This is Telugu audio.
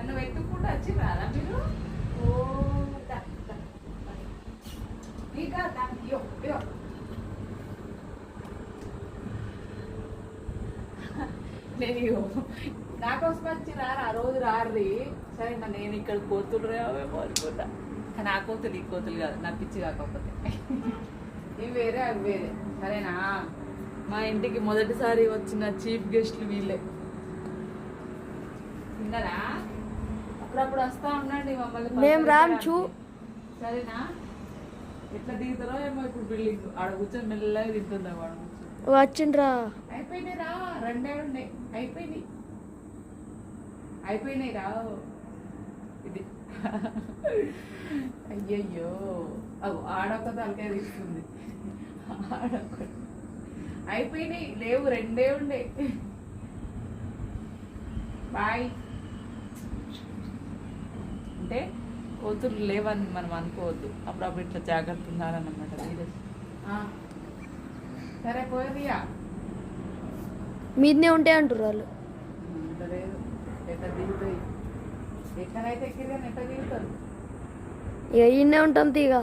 నన్ను వెతుక్కుంటూ వచ్చిరారా మీరు? ఓ నీకా అయ్యో అయ్యో నేను నాకోసం వచ్చి రారా రోజు రారి. సరే నేను ఇక్కడ కోతులు రావేమో అనుకుంటా, కానీ ఆ కోతులు ఈ కోతులు కాదు, నా పిచ్చి కాకపోతే. ఇవి వేరే అవి వేరే. సరేనా? మా ఇంటికి మొదటిసారి వచ్చిన చీఫ్ గెస్ట్లు వీళ్ళే. విన్నారా? అప్పుడప్పుడు వస్తా ఉండండి మమ్మల్ని. సరేనా? ఎట్లా దిగుతారో ఏమో. ఇప్పుడు బిల్డింగ్ ఆడ కూర్చొని మెల్లగా తింటుందా వాడు వచ్చిండ్రా. అయిపోయినాయి రా, రెండే ఉన్నాయి. అయిపోయినాయి రా. ఇది అయ్యయ్యో అవు ఆడొక్క తలకాయ తీస్తుంది. ఆడొక్క అయిపోయినాయి, లేవు, రెండే ఉండే. బాయ్. అంటే కోతులు లేవని మనం అనుకోవద్దు, అప్పుడప్పుడు ఇట్లా జాగ్రత్త ఉండాలన్నమాట. మీరు సరే పోయేదియా మీదనే ఉంటాయి అంటారు వాళ్ళు. లేదు, ఎట్లా దిగుతాయి? ఎక్కడైతే ఎక్కితే ఎట్లా దిగుతారు? ఇక ఈయనే ఉంటాం తీగ.